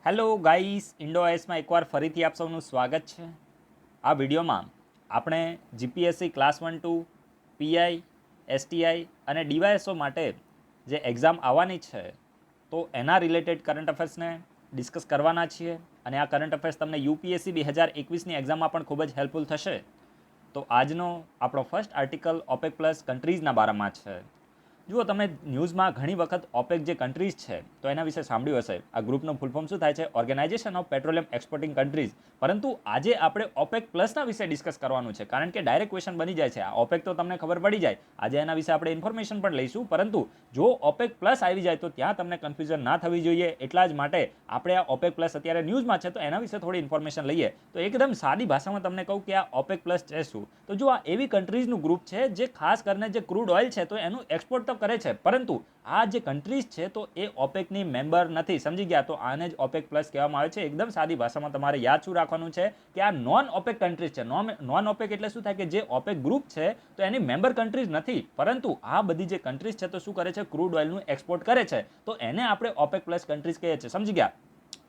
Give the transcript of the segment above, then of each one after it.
Hello guys, ઇન્ડોએસમાં એકવાર ફરીથી આપ સૌનું સ્વાગત છે. આ વિડીયોમાં આપણે જીપીએસસી ક્લાસ 1-2, પીઆઈ, એસટીઆઈ અને ડીવાયએસઓ માટે જે એક્ઝામ આવવાની છે તો એના રિલેટેડ કરંટ અફેર્સને ડિસ્કસ કરવાના છીએ. અને આ કરંટ અફેર્સ તમને યુપીએસસી 2021ની એક્ઝામમાં પણ ખૂબ જ હેલ્પફુલ થશે. તો આજનો આપણો ફર્સ્ટ આર્ટિકલ ઓપેક પ્લસ કન્ટ્રીઝના બારામાં છે. જુઓ, તમે ન્યૂઝમાં ઘણી વખત ઓપેક જે કન્ટ્રીઝ છે તો એના વિશે સાંભળ્યું હશે. આ ગ્રુપનું ફૂલ ફોર્મ શું થાય છે? Organisation of petroleum exporting countries. પરંતુ આજે આપણે ઓપેક પ્લસના વિશે ડિસ્કસ કરવાનું છે, કારણ કે ડાયરેક્ટ ક્વેશ્ચન બની જાય છે. આ ઓપેક તો તમને ખબર પડી જાય, આજે એના વિશે આપણે ઇન્ફોર્મેશન પણ લઈશું. પરંતુ જો ઓપેક પ્લસ આવી જાય તો ત્યાં તમને કન્ફ્યુઝન ના થવી જોઈએ. એટલા જ માટે આપણે આ ઓપેક પ્લસ અત્યારે ન્યૂઝમાં છે તો એના વિશે થોડી ઇન્ફોર્મેશન લઈએ. તો એકદમ સાદી ભાષામાં તમને કહું કે આ ઓપેક પ્લસ છે શું. તો જો આ એવી કન્ટ્રીઝનું ગ્રુપ છે જે ખાસ કરીને જે ક્રૂડ ઓઇલ છે તો એનું એક્સપોર્ટ તો કરે છે, પરંતુ આ જે કન્ટ્રીઝ છે તો એ ઓપેકની મેમ્બર નથી. સમજી ગયા? તો આને જ ઓપેક પ્લસ કહેવામાં આવે છે. એકદમ સાદી ભાષામાં તમારે યાદ શું રાખવાનું છે કે આ નોન ઓપેક કન્ટ્રીઝ છે. નોન ઓપેક એટલે શું થાય કે જે ઓપેક ગ્રુપ છે તો એની મેમ્બર કન્ટ્રીઝ નથી, પરંતુ આ બધી જે કન્ટ્રીઝ છે તો શું કરે છે? ક્રૂડ ઓઇલનું એક્સપોર્ટ કરે છે. તો એને આપણે ઓપેક પ્લસ કન્ટ્રીઝ કહીએ છીએ. સમજી ગયા?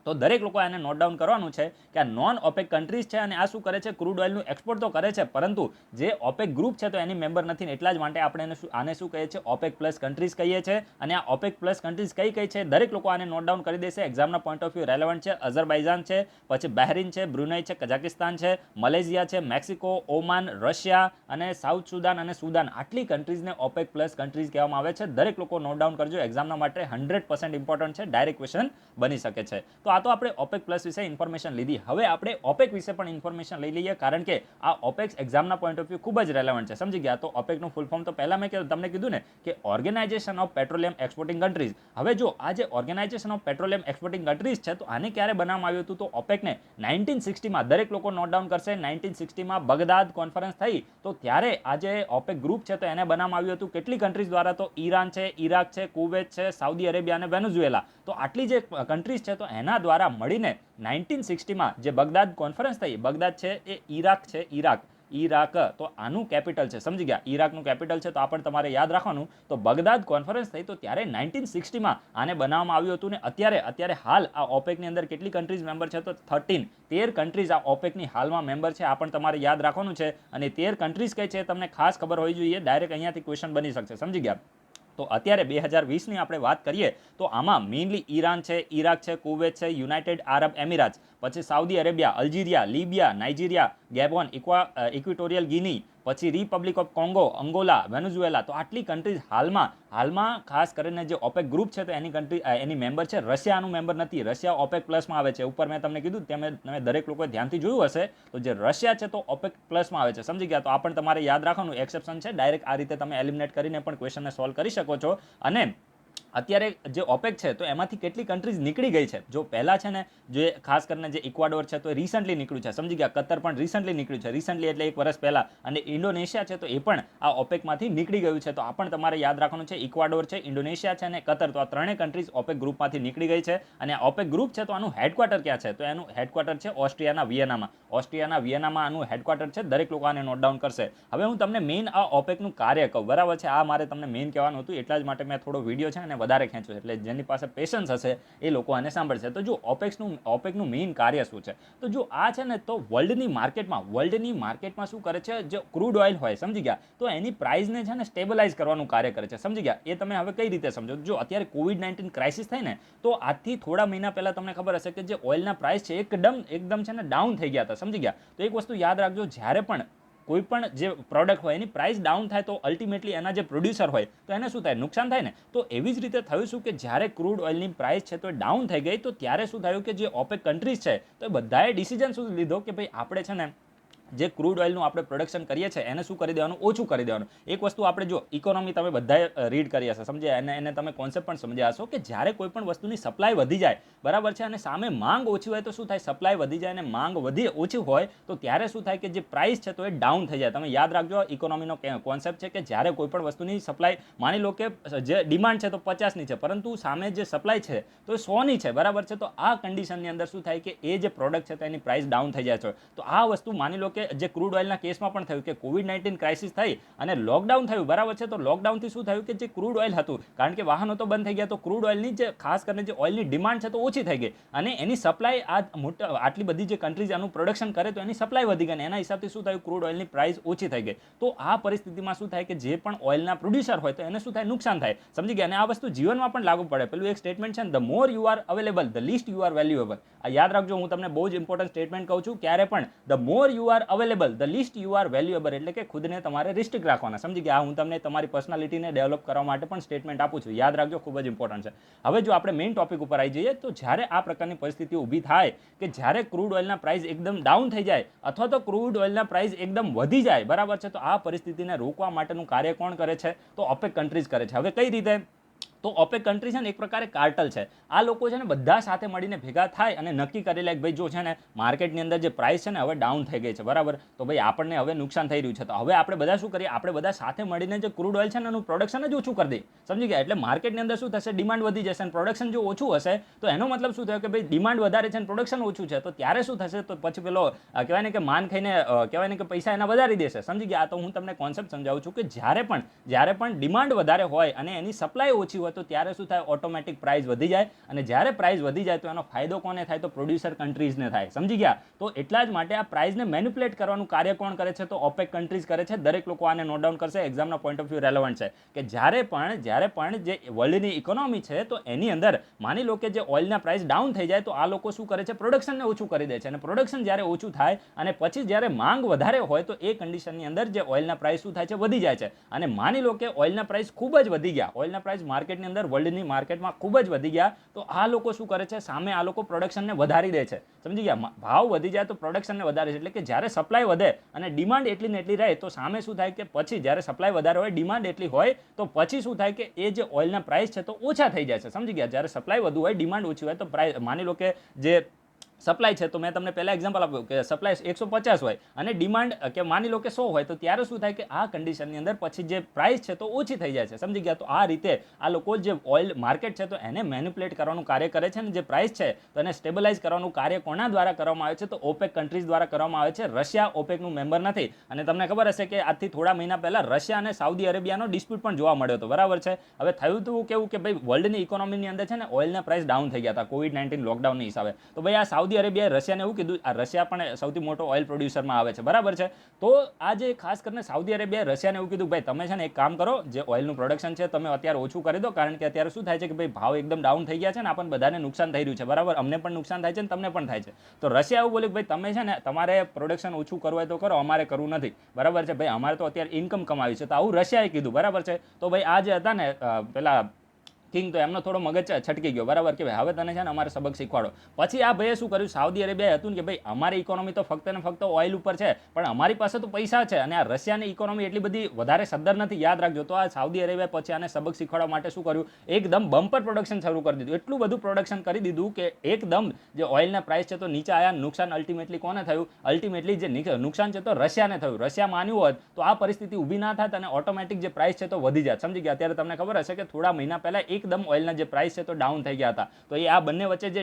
તો દરેક લોકો આને નોટ ડાઉન કરવાનું છે કે આ નોન ઓપેક કન્ટ્રીઝ છે અને આ શું કરે છે? ક્રૂડ ઓઇલનું એક્સપોર્ટ તો કરે છે, પરંતુ જે ઓપેક ગ્રુપ છે તો એની મેમ્બર નથી. એટલા જ માટે આપણે આને શું કહીએ છીએ? ઓપેક પ્લસ કન્ટ્રીઝ કહીએ છીએ. અને આ ઓપેક પ્લસ કન્ટ્રીઝ કઈ કઈ છે દરેક લોકો આને નોટ ડાઉન કરી દેશે. એક્ઝામના પોઈન્ટ ઓફ વ્યૂ રેલેવન્ટ છે. અઝરબાઈજાન છે, પછી બહેરીન છે, બ્રુનેઈ છે, કઝાકિસ્તાન છે, મલેશિયા છે, મેક્સિકો, ઓમાન, રશિયા અને સાઉથ સુદાન અને સુદાન. આટલી કન્ટ્રીઝને ઓપેક પ્લસ કન્ટ્રીઝ કહેવામાં આવે છે. દરેક લોકો નોટ ડાઉન કરજો, એક્ઝામના માટે 100% ઇમ્પોર્ટન્ટ છે. ડાયરેક્ટ ક્વેશ્ચન બની શકે છે. તો આ તો આપણે ઓપેક પ્લસ વિશે ઇન્ફોર્મેશન લીધી. હવે આપણે ઓપેક વિશે પણ ઇન્ફોર્મેશન લઈ લઈએ, કારણ કે આ ઓપેક એક્ઝામના પોઈન્ટ ઓફ વ્યૂ ખૂબ જ રેલેવન્ટ છે. સમજી ગયા? તો ઓપેકનું ફૂલ ફોર્મ તો પહેલા મેં તમને કીધું ને કે organisation of petroleum exporting countries. હવે જો આ જે organisation of petroleum exporting countries છે તો આને ક્યારે બનાવવામાં આવ્યું હતું? તો ઓપેકને 1960માં, દરેક લોકો નોટ ડાઉન કરશે, 1960માં બગદાદ કોન્ફરન્સ થઈ તો ત્યારે આ જે ઓપેક ગ્રુપ છે તો એને બનાવવામાં આવ્યું હતું. કેટલી કન્ટ્રીઝ દ્વારા? તો ઈરાન છે, ઈરાક છે, કુવૈત છે, સાઉદી અરેબિયા અને વેનેઝુએલા. તો આટલી જે કન્ટ્રીઝ છે તો એના દ્વારા મળીને 1960માં જે બગદાદ કોન્ફરન્સ થઈ. બગદાદ છે એ ઈરાક છે, ઈરાક તો આનું કેપિટલ છે. સમજી ગયા? ઈરાકનું કેપિટલ છે તો આ પણ તમારે યાદ રાખવાનું. તો બગદાદ કોન્ફરન્સ થઈ તો ત્યારે 1960માં આને બનાવવામાં આવ્યું હતું. ને અત્યારે હાલ આ ઓપેકની અંદર કેટલી કન્ટ્રીઝ મેમ્બર છે? તો 13 કન્ટ્રીઝ આ ઓપેકની હાલમાં મેમ્બર છે. આ પણ તમારે યાદ રાખવાનું છે. અને 13 કન્ટ્રીઝ કઈ છે તમને ખાસ ખબર હોવી જોઈએ. ડાયરેક્ટ અહીંયાથી ક્વેશ્ચન બની શકશે. સમજી ગયા? તો અત્યારે 2020ની આપણે વાત કરીએ તો આમાં મેઇનલી ઈરાન છે, ઈરાક છે, કુવૈત છે, યુનાઇટેડ આરબ એમિરાટ્સ, પછી Saudi Arabia, Algeria, Libya, Nigeria, Gabon, Equatorial Guinea, પછી republic of Congo, Angola, Venezuela. તો આટલી કન્ટ્રીઝ હાલમાં ખાસ કરીને જે ઓપેક ગ્રુપ છે તો એની મેમ્બર છે. રશિયાનું મેમ્બર નથી. રશિયા ઓપેક પ્લસમાં આવે છે. ઉપર મેં તમને કીધું, તમે દરેક લોકોએ ધ્યાનથી જોયું હશે તો જે રશિયા છે તો ઓપેક પ્લસમાં આવે છે. સમજી ગયા? તો આ પણ તમારે યાદ રાખવાનું. એક્સેપ્શન છે. ડાયરેક્ટ આ રીતે તમે એલિમિનેટ કરીને પણ ક્વેશ્ચનને સોલ્વ કરી શકો છો. અને અત્યારે જે ઓપેક છે તો એમાંથી કેટલી કન્ટ્રીઝ નીકળી ગઈ છે? જો પહેલા છે ને, જે ખાસ કરીને જે ઇક્વાડોર છે તો એ રિસન્ટલી નીકળ્યું છે. સમજી ગયા? કતર પણ રિસન્ટલી નીકળ્યું છે. રિસન્ટલી એટલે 1 વર્ષ પહેલા. અને ઇન્ડોનેશિયા છે તો એ પણ આ ઓપેકમાંથી નીકળી ગયું છે. તો આ પણ તમારે યાદ રાખવાનું છે. ઇક્વાડોર છે, ઇન્ડોનેશિયા છે અને કતર. તો આ ત્રણેય કન્ટ્રીઝ ઓપેક ગ્રુપમાંથી નીકળી ગઈ છે. અને આ ઓપેક ગ્રુપ છે તો આનું હેડક્વાર્ટર ક્યાં છે? તો એનું હેડક્વાર્ટર છે ઓસ્ટ્રિયાના વિયેનામાં. ઓસ્ટ્રિયાના વિયેનામાં આનું હેડક્વાર્ટર છે. દરેક લોકો આને નોટ ડાઉન કરશે. હવે હું તમને મેઇન આ ઓપેકનું કાર્ય કહું, બરાબર છે? આ મારે તમને મેઇન કહેવાનું હતું. એટલા જ માટે મેં થોડો વિડીયો છે અને વધારે ખેંચ્યો, એટલે જેની પાસે પેશન્સ હશે એ લોકો આને સાંભળશે. તો જો ઓપેકનું મેઇન કાર્ય શું છે? તો જો આ છે ને તો વર્લ્ડની માર્કેટમાં શું કરે છે? જે ક્રૂડ ઓઇલ હોય, સમજી ગયા? તો એની પ્રાઇસને છે ને સ્ટેબલાઇઝ કરવાનું કાર્ય કરે છે. સમજી ગયા? એ તમે હવે કઈ રીતે સમજો? જો અત્યારે કોવિડ-19 ક્રાઇસિસ થઈ ને તો આજથી થોડા મહિના પહેલા તમને ખબર હશે કે જે ઓઇલના પ્રાઇસ છે એકદમ છે ને ડાઉન થઈ ગયા હતા. સમજી ગયા? તો એક વસ્તુ યાદ રાખજો, જ્યારે પણ કોઈ પણ જે પ્રોડક્ટ હોય એની પ્રાઇસ ડાઉન થાય તો અલ્ટિમેટલી એના જે પ્રોડ્યુસર હોય તો એને શું થાય? નુકસાન થાય ને. તો એવી જ રીતે થયું શું કે જ્યારે ક્રૂડ ઓઇલની પ્રાઇસ છે તો ડાઉન થઈ ગઈ તો ત્યારે શું થયું કે જે ઓપેક કન્ટ્રીઝ છે તો એ બધાએ ડિસિઝન શું લીધો કે ભાઈ આપણે છે ને જે ક્રૂડ ઓઇલનું આપણે પ્રોડક્શન કરીએ છીએ એને શું કરી દેવાનું? ઓછું કરી દેવાનું. એક વસ્તુ આપણે જો ઇકોનોમી તમે બધાએ રીડ કરી હશે, સમજ્યા? એને તમે કોન્સેપ્ટ પણ સમજ્યા હશો કે જ્યારે કોઈ પણ વસ્તુની સપ્લાય વધી જાય, બરાબર છે, અને સામે માંગ ઓછી હોય તો શું થાય? સપ્લાય વધી જાય અને માંગ ઓછી હોય તો ત્યારે શું થાય કે જે પ્રાઇસ છે તો એ ડાઉન થઈ જાય. તમે યાદ રાખજો, ઇકોનોમીનો કોન્સેપ્ટ છે કે જ્યારે કોઈ પણ વસ્તુની સપ્લાય, માની લો કે જે ડિમાન્ડ છે તો 50ની છે, પરંતુ સામે જે સપ્લાય છે તો એ 100ની છે, બરાબર છે? તો આ કન્ડિશનની અંદર શું થાય કે એ જે પ્રોડક્ટ છે તો એની પ્રાઇસ ડાઉન થઈ જાય છે. તો આ વસ્તુ માની લો કે જે ક્રૂડ ઓઇલના કેસમાં પણ થયું કે COVID-19 ક્રાઇસિસ થઈ અને લોકડાઉન થયું, બરાબર છે. તો લોકડાઉનથી શું થયું કે જે ક્રૂડ ઓઇલ હતું, કારણ કે વાહનો તો બંધ થઈ ગયા, તો ક્રૂડ ઓઇલની જે ખાસ કરીને જે ઓઇલની ડિમાન્ડ છે તો ઓછી થઈ ગઈ અને એની સપ્લાય આટલી બધી જે કન્ટ્રીઝ આનું પ્રોડક્શન કરે તો એની સપ્લાય વધી ગઈ અને એના હિસાબથી શું થયું, ક્રૂડ ઓઇલની પ્રાઇસ ઓછી થઈ ગઈ. તો આ પરિસ્થિતિમાં શું થાય કે જે પણ ઓઇલના પ્રોડ્યુસર હોય તો એને શું થાય, નુકસાન થાય. સમજી ગયા. અને આ વસ્તુ જીવનમાં પણ લાગુ પડે. પેલું એક સ્ટેટમેન્ટ છે ને, the more you are available the list you are valuable. આ યાદ રાખજો, હું તમને બહુ જ ઇમ્પોર્ટન્ટ સ્ટેટમેન્ટ કહું છું. ક્યારે પણ the more you are available the list you are valuable, એટલે કે ખુદને તમારે રિસ્ટ્રિક્ટ રાખવાના. સમજી ગયા. હું તમને તમારી પર્સનાલિટીને ડેવલપ કરવા માટે પણ સ્ટેટમેન્ટ આપું છું. યાદ રાખજો, ખૂબ જ ઇમ્પોર્ટન્ટ છે. હવે જો આપણે મેઇન ટોપિક ઉપર આવી જઈએ તો જ્યારે આ પ્રકારની પરિસ્થિતિ ઊભી થાય કે જ્યારે ક્રૂડ ઓઇલના પ્રાઇસ એકદમ ડાઉન થઈ જાય અથવા તો ક્રૂડ ઓઇલના પ્રાઇસ એકદમ વધી જાય, બરાબર છે. તો આ પરિસ્થિતિને રોકવા માટેનું કાર્ય કોણ કરે છે, તો ઓપેક કન્ટ્રીઝ કરે છે. હવે કઈ રીતે? તો ઓપેક કન્ટ્રી છે ને એક પ્રકારે કાર્ટલ છે. આ લોકો છે ને બધા સાથે મળીને ભેગા થાય અને નક્કી કરી લે કે ભાઈ જો છે ને માર્કેટની અંદર જે પ્રાઇસ છે ને હવે ડાઉન થઈ ગઈ છે, બરાબર. તો ભાઈ આપણને હવે નુકસાન થઈ રહ્યું છે, તો હવે આપણે બધા શું કરીએ, આપણે બધા સાથે મળીને જે ક્રૂડ ઓઇલ છે ને એનું પ્રોડક્શન જ ઓછું કરી દઈએ. સમજી ગયા. એટલે માર્કેટની અંદર શું થશે, ડિમાન્ડ વધી જશે અને પ્રોડક્શન જો ઓછું હશે તો એનો મતલબ શું થયો કે ભાઈ ડિમાન્ડ વધારે છે અને પ્રોડક્શન ઓછું છે, તો ત્યારે શું થશે, તો પછી પેલો કહેવાય ને કે માન ખાઈને કહેવાય ને કે પૈસા એના વધારી દેશે. સમજી ગયા. તો હું તમને કોન્સેપ્ટ સમજાવું છું કે જ્યારે પણ ડિમાન્ડ વધારે હોય અને એની સપ્લાય ઓછી હોય તો ત્યારે શું થાય, ઓટોમેટિક પ્રાઇસ વધી જાય અને જ્યારે પ્રાઇસ વધી જાય તો એનો ફાયદો કોને થાય, તો પ્રોડ્યુસર કન્ટ્રીઝને થાય. સમજી ગયા. તો એટલા જ માટે આ પ્રાઇસને મેન્યુપ્યુલેટ કરવાનું કાર્ય કોણ કરે છે, તો ઓપેક કન્ટ્રીઝ કરે છે. દરેક લોકો આને નોટ ડાઉન કરશે, એક્ઝામના પોઈન્ટ ઓફ વ્યૂ રેલેવન્ટ છે કે જ્યારે પણ જે વર્લ્ડની ઇકોનોમી છે તો એની અંદર માની લો કે જે ઓઇલના પ્રાઇસ ડાઉન થઈ જાય તો આ લોકો શું કરે છે, પ્રોડક્શનને ઓછું કરી દે છે અને પ્રોડક્શન જ્યારે ઓછું થાય અને પછી જ્યારે માંગ વધારે હોય તો એ કન્ડિશનની અંદર જે ઓઇલના પ્રાઇસ શું થાય છે, વધી જાય છે. અને માની લો કે ઓઇલના પ્રાઇસ ખૂબ જ વધી ગયા, ઓઇલના પ્રાઇસ માર્કેટની અંદર વર્લ્ડની માર્કેટમાં ખૂબ જ વધી ગયા, તો આ લોકો શું કરે છે, સામે આ લોકો પ્રોડક્શનને વધારી દે છે. સમજી ગયા. ભાવ વધી જાય તો પ્રોડક્શનને વધારે છે, એટલે કે જ્યારે સપ્લાય વધે અને ડિમાન્ડ એટલી ને એટલી રહે તો સામે શું થાય કે પછી જ્યારે સપ્લાય વધારે હોય, ડિમાન્ડ એટલી હોય તો પછી શું થાય કે એ જે ઓઇલના પ્રાઇસ છે તો ઓછા થઈ જાય છે. સમજી ગયા. જ્યારે સપ્લાય વધુ હોય, ડિમાન્ડ ઓછી હોય તો પ્રાઇસ, માની લો કે જે સપ્લાય છે તો મેં તમને પહેલા એક્ઝામ્પલ આપ્યું કે સપ્લાય 150 હોય અને ડિમાન્ડ કે માની લો કે 100 હોય, તો ત્યારે શું થાય કે આ કન્ડિશનની અંદર પછી જે પ્રાઇસ છે તો ઓછી થઈ જાય છે. સમજી ગયા. તો આ રીતે આ લોકો જે ઓઇલ માર્કેટ છે તો એને મેન્યુપ્યુલેટ કરવાનું કાર્ય કરે છે અને જે પ્રાઇસ છે તો એને સ્ટેબલાઇઝ કરવાનું કાર્ય કોના દ્વારા કરવામાં આવે છે, તો ઓપેક કન્ટ્રીઝ દ્વારા કરવામાં આવે છે. રશિયા ઓપેકનું મેમ્બર નથી અને તમને ખબર હશે કે આજથી થોડા મહિના પહેલા રશિયા અને સાઉદી અરેબિયાનો ડિસ્પ્યુટ પણ જોવા મળ્યો હતો, બરાબર છે. હવે થયું હતું કેવું કે ભાઈ વર્લ્ડની ઇકોનોમીની અંદર છે ને ઓઇલના પ્રાઇસ ડાઉન થઈ ગયા હતા COVID-19 લોકડાઉનની હિસાબે. તો ભાઈ આ સાઉદી અરેબિયાએ રશિયાને એવું કીધું, આ રશિયા પણ સૌથી મોટો ઓઇલ પ્રોડ્યુસરમાં આવે છે, બરાબર છે. તો આ જે ખાસ કરીને સાઉદી અરેબિયાએ રશિયાને એવું કીધું ભાઈ તમે છે ને એક કામ કરો, જે ઓઇલનું પ્રોડક્શન છે તમે અત્યારે ઓછું કરી દો, કારણ કે અત્યારે શું થાય છે કે ભાઈ ભાવ એકદમ ડાઉન થઈ ગયા છે ને આપણને બધાને નુકસાન થઈ રહ્યું છે, બરાબર. અમને પણ નુકસાન થાય છે ને તમને પણ થાય છે. તો રશિયા એવું બોલ્યું કે ભાઈ તમે છે ને તમારે પ્રોડક્શન ઓછું કરવું હોય તો કરો, અમારે કરવું નથી, બરાબર છે. ભાઈ અમારે તો અત્યારે ઇન્કમ કમાવી છે, તો આવું રશિયાએ કીધું, બરાબર છે. તો ભાઈ આ જે હતા ને પેલા કિંગ, તો એમનો થોડો મગજ છટકી ગયો, બરાબર, કે ભાઈ હવે તને છે ને અમારે સબક શીખવાડો. પછી આ ભાઈએ શું કર્યું, સાઉદી અરેબિયાએ હતું ને કે ભાઈ અમારી ઇકોનોમી તો ફક્ત ને ફક્ત ઓઇલ ઉપર છે પણ અમારી પાસે તો પૈસા છે અને આ રશિયાની ઇકોનોમી એટલી બધી વધારે સદ્ધર નથી, યાદ રાખજો. તો આ સાઉદી અરેબિયા પછી આને સબક શીખવાડવા માટે શું કર્યું, એકદમ બમ્પર પ્રોડક્શન શરૂ કરી દીધું. એટલું બધું પ્રોડક્શન કરી દીધું કે એકદમ જે ઓઇલના પ્રાઇસ છે તો નીચે આવ્યા. નુકસાન અલ્ટિમેટલી કોને થયું, અલ્ટિમેટલી જે નુકસાન છે તો રશિયાને થયું. રશિયા માન્યું હોત તો આ પરિસ્થિતિ ઊભી ના થાત અને ઓટોમેટિક જે પ્રાઇસ છે તો વધી જાય. સમજી ગયા. અત્યારે તમને ખબર હશે કે થોડા મહિના પહેલા એકદમ ઓઇલના જે પ્રાઇસ છે તો ડાઉન થઈ ગયા હતા. તો એ આ બંને વચ્ચે જે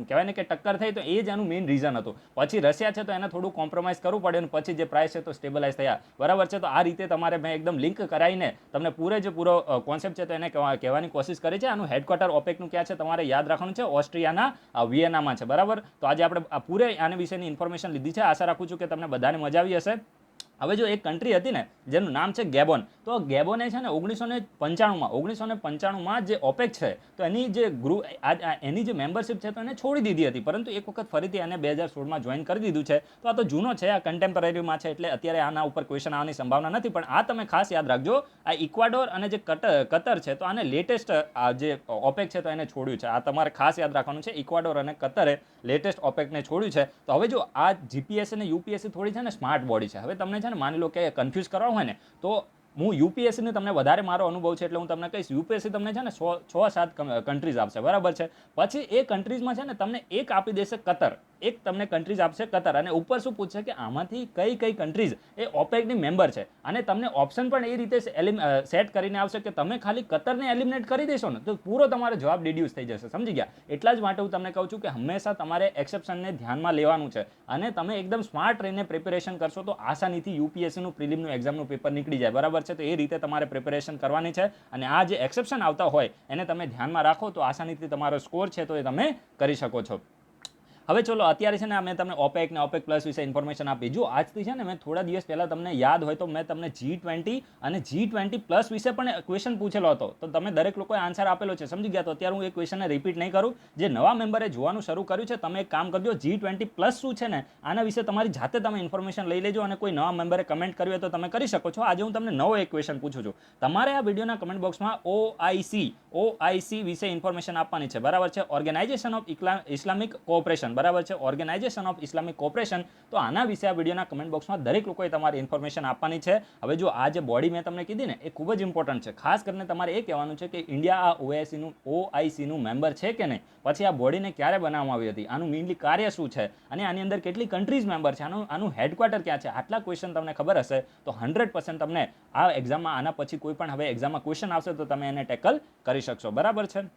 કહેવાય ને કે ટક્કર થઈ તો એ જ એનું મેઇન રીઝન હતું. પછી રશિયા છે તો એને થોડું કોમ્પ્રોમાઇઝ કરવું પડે અને પછી જે પ્રાઇસ છે તો સ્ટેબલાઇઝ થયા, બરાબર છે. તો આ રીતે તમારે મેં એકદમ લિંક કરાવીને તમને પૂરો કોન્સેપ્ટ છે તો એને કહેવાની કોશિશ કરી છે. આનું હેડક્વાર્ટર ઓપેકનું ક્યાં છે તમારે યાદ રાખવાનું છે, ઓસ્ટ્રિયાના વિયેનામાં છે, બરાબર. તો આજે આપણે પૂરે આના વિશેની ઇન્ફોર્મેશન લીધી છે. આશા રાખું છું કે તમને બધાને મજા આવી હશે. હવે જો એક કન્ટ્રી હતી ને જેનું નામ છે ગેબોન, તો ગેબોને છે ને 1995માં જે ઓપેક છે તો એની જે એની જે મેમ્બરશિપ છે તો એને છોડી દીધી હતી, પરંતુ એક વખત ફરીથી એને 2016માં જોઈન કરી દીધું છે. તો આ તો જૂનો છે, આ કન્ટેમ્પરરીમાં છે, એટલે અત્યારે આના ઉપર ક્વેશ્ચન આવવાની સંભાવના નથી. પણ આ તમે ખાસ યાદ રાખજો, આ ઇક્વાડોર અને જે કતર છે તો આને લેટેસ્ટ જે ઓપેક છે તો એને છોડ્યું છે. આ તમારે ખાસ યાદ રાખવાનું છે, ઇક્વાડોર અને કતરે લેટેસ્ટ ઓપેકને છોડ્યું છે. તો હવે જો આ જીપીએસસી અને યુપીએસસી થોડી છે ને સ્માર્ટ બોડી છે. હવે તમને છે ને માની લો કે કન્ફ્યુઝ કરવા હોય ને તો હું યુપીએસસીને તમને વધારે મારો અનુભવ છે એટલે હું તમને કહીશ, યુપીએસસી તમને છે ને 6-7 કન્ટ્રીઝ આપશે, બરાબર છે. પછી એ કન્ટ્રીઝમાં છે ને તમને એક આપી દેશે કતર, એક તમને કન્ટ્રીઝ આપશે કતર, અને ઉપર શું પૂછશે કે આમાંથી કઈ કઈ કન્ટ્રીઝ એ ઓપેકની મેમ્બર છે, અને તમને ઓપ્શન પણ એ રીતે સેટ કરીને આવશે કે તમે ખાલી કતરને એલિમિનેટ કરી દેશો ને તો પૂરો તમારો જવાબ ડિડ્યુસ થઈ જશે, સમજી ગયા? એટલા જ માટે હું તમને કહું છું કે હંમેશા તમારે એક્સેપ્શનને ધ્યાનમાં લેવાનું છે, અને તમે એકદમ સ્માર્ટ રહીને પ્રિપેરેશન કરશો તો આસાનીથી યુપીએસસીનું પ્રિલિમનું એક્ઝામનું પેપર નીકળી જાય, બરાબર છે? તો એ રીતે તમારે પ્રિપેરેશન કરવાની છે, અને આ જે એક્સેપ્શન આવતા હોય એને તમે ધ્યાનમાં રાખો તો આસાનીથી તમારો સ્કોર છે તો એ તમે કરી શકો છો. હવે ચલો અત્યારે છે ને મેં તમને ઓપેક ને ઓપેક પ્લસ વિશે ઇન્ફોર્મેશન આપી. જો આજથી છે ને મેં થોડા દિવસ પહેલા તમને યાદ હોય તો મેં તમને G20 અને G20 પ્લસ વિશે પણ ક્વેશ્ચન પૂછેલો હતો, તો તમે દરેક લોકોએ આન્સર આપેલો છે, સમજી ગયા? તો અત્યારે હું એ ક્વેશ્ચનને રિપીટ નહીં કરું. જે નવા મેમ્બરે જોવાનું શરૂ કર્યું છે તમે એક કામ કરજો, G20 પ્લસ શું છે ને આના વિશે તમારી જાતે તમે ઇન્ફોર્મેશન લઈ લેજો, અને કોઈ નવા મેમ્બરે કમેન્ટ કર્યું હોય તો તમે કરી શકો છો. આજે હું તમને નવો એક ક્વેશ્ચન પૂછું છું, તમારે આ વિડીયોના કમેન્ટ બોક્સમાં OIC વિશે ઇન્ફોર્મેશન આપવાની છે, બરાબર છે? ઓર્ગેનાઇઝેશન ઓફ ઇસ્લામિક કોઓપરેશન, બરાબર છે? Organisation of Islamic cooperation. તો આના વિશે આ વિડીયોના કમેન્ટ બોક્સમાં દરેક લોકોએ તમારી ઇન્ફોર્મેશન આપવાની છે. હવે જો આ જે બોડી મેં તમને કીધી ને એ ખૂબ જ ઇમ્પોર્ટન્ટ છે, ખાસ કરીને તમારે એ કહેવાનું છે કે ઇન્ડિયા આ OICનું મેમ્બર છે કે નહીં, પછી આ બોડીને ક્યારે બનાવવામાં આવી હતી, આનું મેઇનલી કાર્ય શું છે, અને આની અંદર કેટલી કન્ટ્રીઝ મેમ્બર છે, આનું હેડક્વાર્ટર ક્યાં છે. આટલા ક્વેશ્ચન તમને ખબર હશે તો 100% તમને આ એક્ઝામમાં આના પછી કોઈ પણ હવે એક્ઝામમાં ક્વેશ્ચન આવશે તો તમે એને ટેકલ કરી શકશો, બરાબર છે?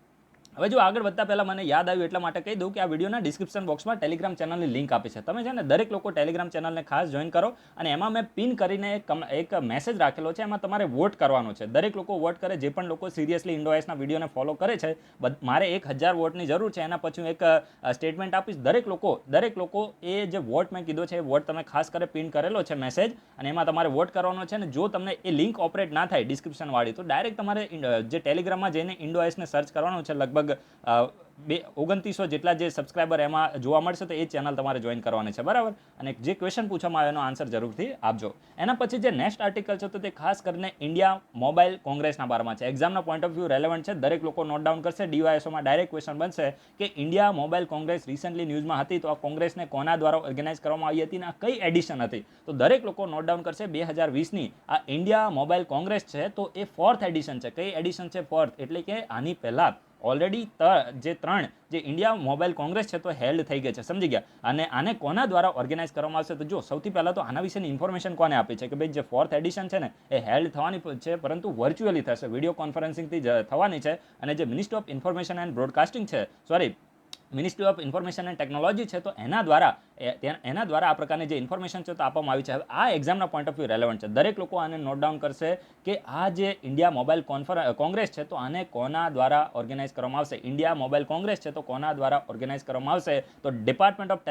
હવે જો આગળ વધતા પહેલા મને યાદ આવ્યું એટલા માટે કહી દઉં કે આ વિડીયોના ડિસ્ક્રિપ્શન બોક્સમાં ટેલિગ્રામ ચેનલની લિંક આપી છે. તમે છે ને દરેક લોકો ટેલિગ્રામ ચેનલને ખાસ જોઈન કરો, અને એમાં મેં પિન કરીને એક મેસેજ રાખેલો છે, એમાં તમારે વોટ કરવાનો છે. દરેક લોકો વોટ કરે, જે પણ લોકો સિરિયસલી ઇન્ડોઆઈસના વિડીયોને ફોલો કરે છે. મારે 1000 વોટની જરૂર છે, એના પછી હું એક સ્ટેટમેન્ટ આપીશ. દરેક લોકો એ જે વોટ મેં કીધો છે એ વોટ તમે ખાસ કરે પિન કરેલો છે મેસેજ, અને એમાં તમારે વોટ કરવાનો છે. ને જો તમને એ લિંક ઓપરેટ ના થાય ડિસ્ક્રિપ્શન વાળી, તો ડાયરેક્ટ તમારે જે ટેલિગ્રામમાં જઈને ઇન્ડોઆઈસને સર્ચ કરવાનું છે. લગભગ 2900 જેટલા જે સબસ્ક્રાઈબર એમાં જોવા મળશે, તો એ ચેનલ તમારે જોઈન કરવાની છે, બરાબર? અને જે ક્વેશ્ચન પૂછવામાં આવે એનો આન્સર જરૂરથી આપજો. એના પછી જે નેક્સ્ટ આર્ટિકલ છે તો તે ખાસ કરીને ઇન્ડિયા મોબાઈલ કોંગ્રેસના બારામાં છે. એક્ઝામના પોઈન્ટ ઓફ વ્યૂ રેલેવન્ટ છે, દરેક લોકો નોટ ડાઉન કરશે. DYSOમાં ડાયરેક્ટ ક્વેશ્ચન બનશે કે ઇન્ડિયા મોબાઈલ કોંગ્રેસ રિસન્ટલી ન્યૂઝમાં હતી, તો આ કોંગ્રેસને કોના દ્વારા ઓર્ગેનાઇઝ કરવામાં આવી હતી અને આ કઈ એડિશન હતી, તો દરેક લોકો નોટ ડાઉન કરશે. 2020ની આ ઇન્ડિયા મોબાઈલ કોંગ્રેસ છે તો એ 4th એડિશન છે. કઈ એડિશન છે? 4th, એટલે કે આની પહેલા ઓલરેડી જે 3 જે ઇન્ડિયા મોબાઈલ કોંગ્રેસ છે તો હેલ્ડ થઈ ગઈ છે, સમજી ગયા? અને આને કોના દ્વારા ઓર્ગેનાઇઝ કરવામાં આવશે? તો જો સૌથી પહેલા તો આના વિશેની ઇન્ફોર્મેશન કોને આપી છે કે ભાઈ જે 4th એડિશન છે ને એ હેલ્ડ થવાની છે, પરંતુ વર્ચ્યુઅલી થશે, વિડીયો કોન્ફરન્સિંગથી થવાની છે. અને જે ministry of information and broadcasting છે, ministry of information and technology છે, તો એના દ્વારા આ પ્રકારની જે ઇન્ફોર્મેશન છે તો આપવામાં આવી છે. હવે આ એક્ઝામના પોઈન્ટ ઓફ વ્યૂ રેલેવન્ટ છે, દરેક લોકો આને નોટ ડાઉન કરશે કે આ જે ઇન્ડિયા મોબાઈલ કોંગ્રેસ છે તો આને કોના દ્વારા ઓર્ગેનાઇઝ કરવામાં આવશે? ઇન્ડિયા મોબાઈલ કોંગ્રેસ છે તો કોના દ્વારા ઓર્ગેનાઇઝ કરવામાં આવશે? તો department of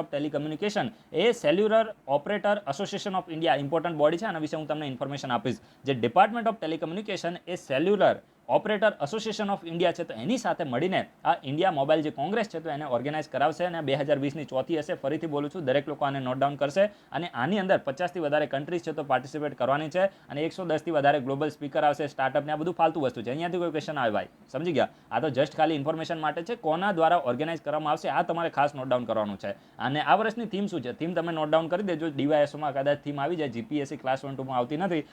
telecommunication A cellular operator association of India, important body છે, આના વિશે હું તમને ઇન્ફોર્મેશન આપીશ. જે department of telecommunication A cellular operator association of India છે તો એની સાથે મળીને આ ઇન્ડિયા મોબાઈલ જે કોંગ્રેસ છે તો એને ઓર્ગેનાઇઝ કરાવશે, અને 2020ની ચોથી હશે. ફરીથી બોલું છું, દરેક લોકો આને નોટ ડાઉન કરશે. અને આની અંદર 50થી વધારે કન્ટ્રીઝ છે તો પાર્ટિસિપેટ કરવાની છે, અને 110થી વધારે ગ્લોબલ સ્પીકર આવશે, સ્ટાર્ટઅપ ને આ બધું ફાલતુ વસ્તુ છે. અહીંયાથી કોઈ ક્વેશ્ચન આવે ભાઈ, સમજી ગયા? આ તો જસ્ટ ખાલી ઇન્ફોર્મેશન માટે છે, કોના દ્વારા ઓર્ગેનાઇઝ કરવામાં આવશે આ તમારે ખાસ નોટ ડાઉન કરવાનું છે. અને આ વર્ષની થીમ શું છે? થીમ તમે નોટ ડાઉન કરી દેજો. DYSOમાં કદાચ થીમ આવી જાય, GPSC ક્લાસ 1-2માં આવતી નથી.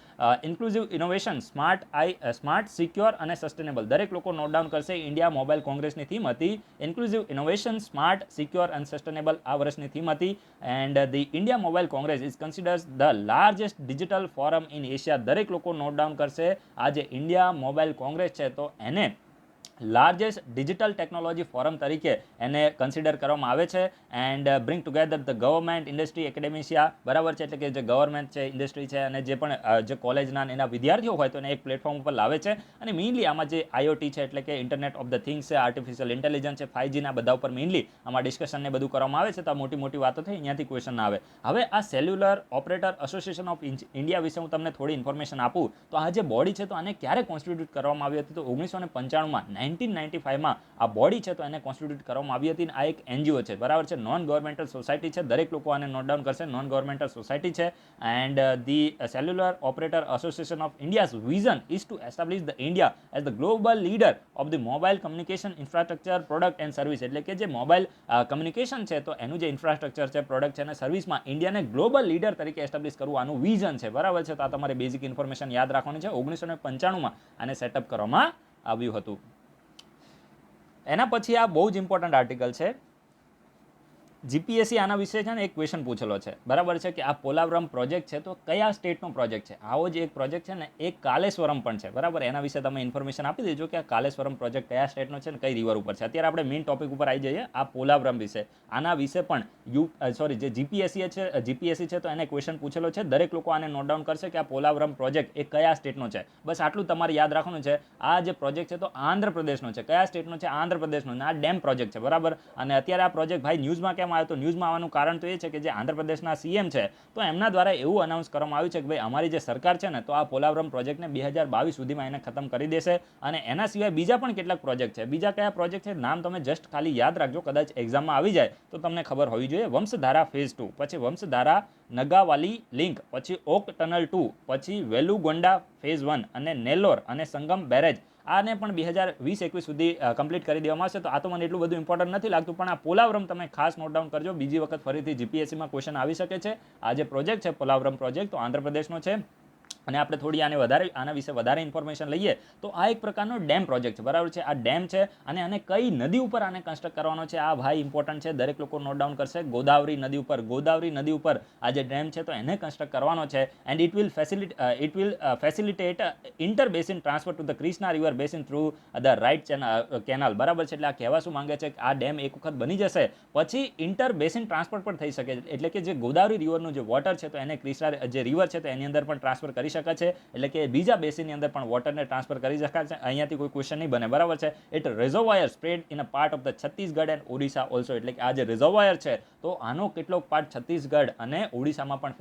ઇન્ક્લુઝિવ ઇનોવેશન, સ્માર્ટ, સિક્યોર અને સસ્ટેનેબલ. દરેક લોકો નોટ ડાઉન કરશે. ઇન્ડિયા મોબાઈલ કોંગ્રેસની થીમ હતી ઇન્ક્લુઝિવ ઇનોવેશન, સ્માર્ટ, સિક્યોર અને સસ્ટેનેબલ. આ વર્ષની થીમ હતી. And the India mobile congress is considers the largest digital forum in Asia. દરેક લોકો નોટ ડાઉન કરશે. આ જે ઇન્ડિયા મોબાઈલ કોંગ્રેસ છે તો એને લાર્જેસ્ટ ડિજિટલ ટેકનોલોજી ફોરમ તરીકે એને કન્સિડર કરવામાં આવે છે. And bring together the government, industry, academia, બરાબર છે? એટલે કે જે ગવર્મેન્ટ છે, ઇન્ડસ્ટ્રી છે, અને જે પણ જે કોલેજના એના વિદ્યાર્થીઓ હોય તો એને એક પ્લેટફોર્મ ઉપર લાવે છે. અને મેઇનલી આમાં જે IoT છે એટલે કે ઇન્ટરનેટ ઓફ ધ થિંગ્સ છે, આર્ટિફિશિયલ ઇન્ટેલિજન્સ છે, 5G ના બધા ઉપર મેઇનલી આમાં ડિસ્કશન ને બધું કરવામાં આવે છે. તો આ મોટી વાતો થઈ, અહીંયાથી ક્વેશ્ચન ના આવે. હવે આ cellular operator association of India વિશે હું તમને થોડી ઇન્ફોર્મેશન આપું તો આ જે બોડી છે તો આને ક્યારે કોન્સ્ટિટ્યુટ કરવામાં આવી હતી? તો 1995માં 1995માં આ બોડી છે તો એને કોન્સ્ટિટ્યુટ કરવામાં આવી હતી. આ એક NGO છે, બરાબર છે? નોન ગવર્મેન્ટલ સોસાયટી છે. દરેક લોકો આને નોટ ડાઉન કરશે, નોન ગવર્મેન્ટલ સોસાયટી છે. And the cellular operator association of India's vision is to establish the India as the global leader of the mobile communication infrastructure, product and service. એટલે કે જે mobile communication છે તો એનું જે infrastructure છે, product છે અને સર્વિસમાં ઇન્ડિયાને ગ્લોબલ લીડર તરીકે એસ્ટાબ્લિશ કરવું આનું વિઝન છે, બરાબર છે? તો આ તમારે બેઝિક ઇન્ફોર્મેશન યાદ રાખવાની છે. 1995માં આને સેટઅપ કરવામાં આવ્યું હતું. એના પછી આ બહુ જ ઇમ્પોર્ટન્ટ આર્ટિકલ છે, જીપીએસસી આના વિશે છે ને એક ક્વેશ્ચન પૂછેલો છે, બરાબર છે, કે આ પોલાવરમ પ્રોજેક્ટ છે તો કયા સ્ટેટનો પ્રોજેક્ટ છે. આવો જ એક પ્રોજેક્ટ છે ને એક કાલેશ્વરમ પણ છે, બરાબર. એના વિશે તમે ઇન્ફોર્મેશન આપી દેજો કે આ કાલેશ્વરમ પ્રોજેક્ટ કયા સ્ટેટનો છે ને કઈ રિવર ઉપર છે. અત્યારે આપણે મેઇન ટોપિક ઉપર આવી જઈએ, આ પોલાવરમ વિશે. આના વિશે પણ જે જીપીએસસી છે તો એને ક્વેશ્ચન પૂછેલો છે. દરેક લોકો આને નોટ ડાઉન કરશે કે આ પોલાવરમ પ્રોજેક્ટ એ કયા સ્ટેટનો છે. બસ આટલું તમારે યાદ રાખવાનું છે. આ જે પ્રોજેક્ટ છે તો આંધ્રપ્રદેશનો છે. કયા સ્ટેટનો છે? આંધ્રપ્રદેશનો. આ ડેમ પ્રોજેક્ટ છે, બરાબર. અને અત્યારે આ પ્રોજેક્ટ ભાઈ ન્યૂઝમાં કેમ આવ્યો? તો ન્યૂઝમાં આવવાનું કારણ તો એ છે કે જે આંધ્રપ્રદેશના સીએમ છે તો એમના દ્વારા એવું અનાઉન્સ કરવામાં આવ્યું છે કે ભાઈ અમારી જે સરકાર છે ને તો આ પોલાવરમ પ્રોજેક્ટને 2022 સુધીમાં એને ખતમ કરી દેશે. અને એના સિવાય બીજા પણ કેટલાક પ્રોજેક્ટ છે. બીજા કયા પ્રોજેક્ટ છે નામ તમે જસ્ટ ખાલી યાદ રાખજો, કદાચ એક્ઝામમાં આવી જાય તો તમને ખબર હોવી જોઈએ. વંશધારા ફેઝ 2, પછી વંશધારા નગાવાલી લિંક, પછી ઓક ટનલ 2, પછી વેલુગોંડા ફેઝ 1 અને નેલ્લોર અને સંગમ બેરેજ. આને પણ 2020-21 સુધી કમ્પ્લીટ કરી દેવામાં આવશે. તો આ તો મને એટલું બધું ઇમ્પોર્ટન્ટ નથી લાગતું, પણ આ પોલાવરમ તમે ખાસ નોટ ડાઉન કરજો. બીજી વખત ફરીથી જીપીએસસીમાં ક્વેશ્ચન આવી શકે છે. આ જે પ્રોજેક્ટ છે પોલાવરમ પ્રોજેક્ટ તો આંધ્રપ્રદેશનો છે. અને આપણે થોડી આના વિશે વધારે ઇન્ફોર્મેશન લઈએ તો આ એક પ્રકારનો ડેમ પ્રોજેક્ટ છે, બરાબર છે. આ ડેમ છે અને આને કઈ નદી ઉપર આને કન્સ્ટ્રક્ટ કરવાનો છે આ ભાઈ ઇમ્પોર્ટન્ટ છે, દરેક લોકો નોટ ડાઉન કરશે. ગોદાવરી નદી ઉપર આ જે ડેમ છે તો એને કન્સ્ટ્રક્ટ કરવાનો છે. And it will facilitate inter basin transfer to the Krishna river basin through the right canal, બરાબર છે. એટલે આ કહેવા શું માંગે છે કે આ ડેમ એક વખત બની જશે પછી ઇન્ટર બેસિન ટ્રાન્સફર પણ થઈ શકે, એટલે કે જે ગોદાવરી રિવરનું જે વોટર છે તો એને ક્રિષ્ના જે રિવર છે તો એની અંદર પણ ટ્રાન્સફર કરી શકે છે. એટલે કે બીજા બેસિનની અંદર પણ વોટરને ટ્રાન્સફર કરી શકાય છે. અહીંયાથી કોઈ ક્વેશ્ચન નહીં બને, બરાબર છે. It reservoir spread in a part of the Chhattisgarh and Odisha also. એટલે કે આ જે રિઝર્વાયર છે તો આનો કેટલોક પાર્ટ છત્તીસગઢ અને ઓડિશામાં પણ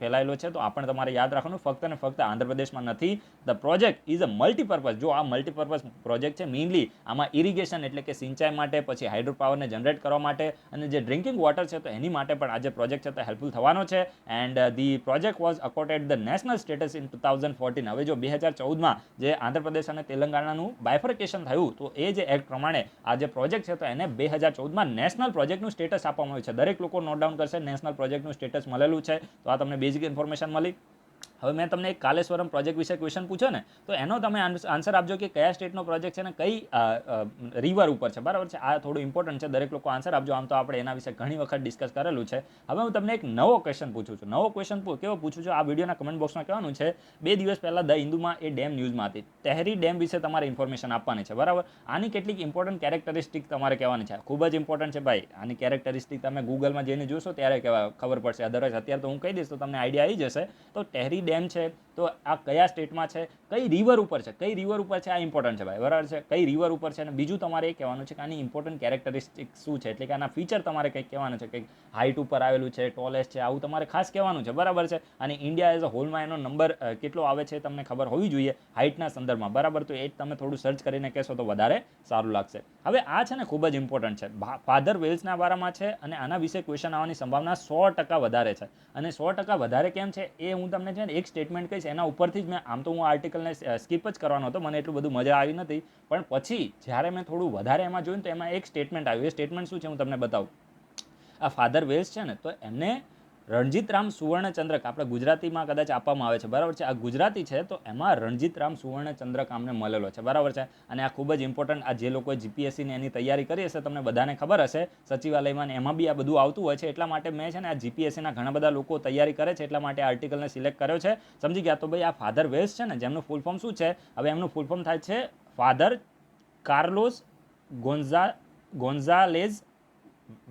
ફેલાયેલો છે. તો આ પણ તમારે યાદ રાખવાનું, ફક્ત ને ફક્ત આંધ્રપ્રદેશમાં નથી. The project is a multipurpose. જો આ મલ્ટીપર્પઝ પ્રોજેક્ટ છે, મેઇનલી આમાં ઇરિગેશન એટલે કે સિંચાઈ માટે, પછી હાઇડ્રો પાવરને જનરેટ કરવા માટે અને જે ડ્રિંકિંગ વોટર છે તો એની માટે પણ આ જે પ્રોજેક્ટ છે તો હેલ્પફુલ થવાનો છે. And the project was accorded the national status in 2014. હવે જો 2014માં જે આંધ્રપ્રદેશ અને તેલંગાણાનું બાયફર્કેશન થયું તો એ જે એક્ટ પ્રમાણે આ જે પ્રોજેક્ટ છે તો એને 2014માં નેશનલ પ્રોજેક્ટનું સ્ટેટસ આપવામાં આવ્યું છે. દરેક લોકો નોટ ડાઉન કરશે, નેશનલ પ્રોજેક્ટનું સ્ટેટસ મળેલું છે. તો આ તમને બેઝિક ઇન્ફોર્મેશન મળી. હવે મેં તમને એક કાલેશ્વરમ પ્રોજેક્ટ વિશે ક્વેશ્ચન પૂછ્યો ને તો એનો તમે આન્સર આપજો કે કયા સ્ટેટનો પ્રોજેક્ટ છે ને કઈ રિવર ઉપર છે, બરાબર છે. આ થોડું ઇમ્પોર્ટન્ટ છે, દરેક લોકો આન્સર આપજો. આમ તો આપણે એના વિશે ઘણી વખત ડિસ્કસ કરેલું છે. હવે હું તમને એક નવો ક્વેશ્ચન પૂછું છું. નવો ક્વેશ્ચન કેવો પૂછું છું આ વિડીયોના કમેન્ટ બોક્સમાં કહેવાનું છે. 2 દિવસ પહેલા ધ હિન્દુમાં એ ડેમ ન્યૂઝમાં હતી. તહેરી ડેમ વિશે તમારે ઇન્ફોર્મેશન આપવાની છે, બરાબર. આની કેટલીક ઇમ્પોર્ટન્ટ કેરેક્ટરિસ્ટિક તમારે કહેવાની છે. ખૂબ જ ઇમ્પોર્ટન્ટ છે ભાઈ. આની કેરેક્ટરિસ્ટિક તમે ગૂગલમાં જઈને જોશો ત્યારે ખબર પડશે. અધરવાઇઝ અત્યારે તો હું કહી દઈશ તો તમને આઈડિયા આવી જશે. તો તહેરી ડેમ છે તો આ કયા સ્ટેટમાં છે, કઈ રિવર ઉપર છે, કઈ રિવર ઉપર છે આ ઇમ્પોર્ટન્ટ છે ભાઈ, બરાબર છે. કઈ રિવર ઉપર છે અને બીજું તમારે એ કહેવાનું છે કે આની ઇમ્પોર્ટન્ટ કેરેક્ટરિસ્ટિક શું છે, એટલે કે આના ફીચર તમારે કંઈક કહેવાનું છે. કંઈક હાઇટ ઉપર આવેલું છે, ટોલેસ્ટ છે, આવું તમારે ખાસ કહેવાનું છે, બરાબર છે. અને ઇન્ડિયા એઝ અ હોલમાં એનો નંબર કેટલો આવે છે તમને ખબર હોવી જોઈએ હાઇટના સંદર્ભમાં, બરાબર. તો એ તમે થોડું સર્ચ કરીને કહેશો તો વધારે સારું લાગશે. હવે આ છે ને ખૂબ જ ઇમ્પોર્ટન્ટ છે, ફાધર વેલ્સના બારામાં છે અને આના વિશે ક્વેશ્ચન આવવાની સંભાવના 100% વધારે છે. અને 100% વધારે કેમ છે એ હું તમને છે ને એક સ્ટેટમેન્ટ કહીશ, એના ઉપરથી જ મેં આમ તો હું આર્ટિકલને સ્કીપ જ કરવાનો હતો, મને એટલું બધું મજા આવી નથી. પણ પછી જ્યારે મેં થોડું વધારે એમાં જોયું તો એમાં એક સ્ટેટમેન્ટ આવ્યું. એ સ્ટેટમેન્ટ શું છે હું તમને બતાવું. આ ફાધર વેલ્સ છે ને તો એમને રણજીતરામ સુવર્ણચંદ્રક આપણે ગુજરાતીમાં કદાચ આપવામાં આવે છે, બરાબર છે. આ ગુજરાતી છે તો એમાં રણજીતરામ સુવર્ણચંદ્રક આમને મળેલો છે, બરાબર છે. અને આ ખૂબ જ ઇમ્પોર્ટન્ટ, આ જે લોકોએ જીપીએસસીની એની તૈયારી કરી હશે તમને બધાને ખબર હશે, સચિવાલયમાં એમાં બી આ બધું આવતું હોય છે. એટલા માટે મેં છે ને આ જીપીએસસીના ઘણા બધા લોકો તૈયારી કરે છે એટલા માટે આર્ટિકલને સિલેક્ટ કર્યો છે, સમજી ગયા. તો ભાઈ આ ફાધર વેલ્સ છે ને જેમનું ફૂલ ફોર્મ શું છે, હવે એમનું ફૂલ ફોર્મ થાય છે ફાધર કાર્લોસ ગોન્ઝાલેઝ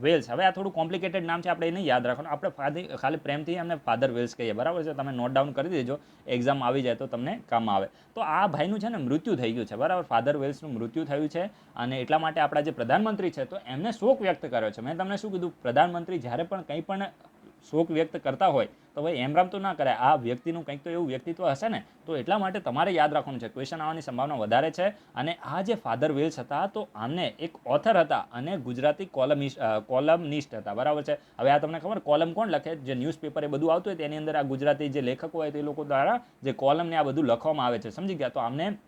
વેલ્સ. હવે આ થોડું કોમ્પ્લિકેટેડ નામ છે, આપણે એને યાદ રાખવાનું. આપણે ખાલી પ્રેમથી એમને ફાધર વેલ્સ કહીએ, બરાબર છે. તમે નોટ ડાઉન કરી દેજો, એક્ઝામ આવી જાય તો તમને કામ આવે. તો આ ભાઈનું છે ને મૃત્યુ થઈ ગયું છે, બરાબર. ફાધર વેલ્સનું મૃત્યુ થયું છે અને એટલા માટે આપણા જે પ્રધાનમંત્રી છે તો એમને શોક વ્યક્ત કર્યો છે. મેં તમને શું કીધું, પ્રધાનમંત્રી જ્યારે પણ કંઈ પણ શોક વ્યક્ત કરતા હોય તો ભાઈ એમ તો ના કરે, આ વ્યક્તિનું કંઈક તો એવું વ્યક્તિત્વ હશે ને. તો એટલા માટે તમારે યાદ રાખવાનું છે, ક્વેશ્ચન આવવાની સંભાવના વધારે છે. અને આ જે ફાધર વેલ્સ હતા તો આમને એક ઓથર હતા અને ગુજરાતી કોલમનિસ્ટ હતા, બરાબર છે. હવે આ તમને ખબર કોલમ કોણ લખે, જે ન્યૂઝપેપર એ બધું આવતું હોય તેની અંદર આ ગુજરાતી જે લેખકો હોય તે લોકો દ્વારા જે કોલમને આ બધું લખવામાં આવે છે, સમજી ગયા. તો આમને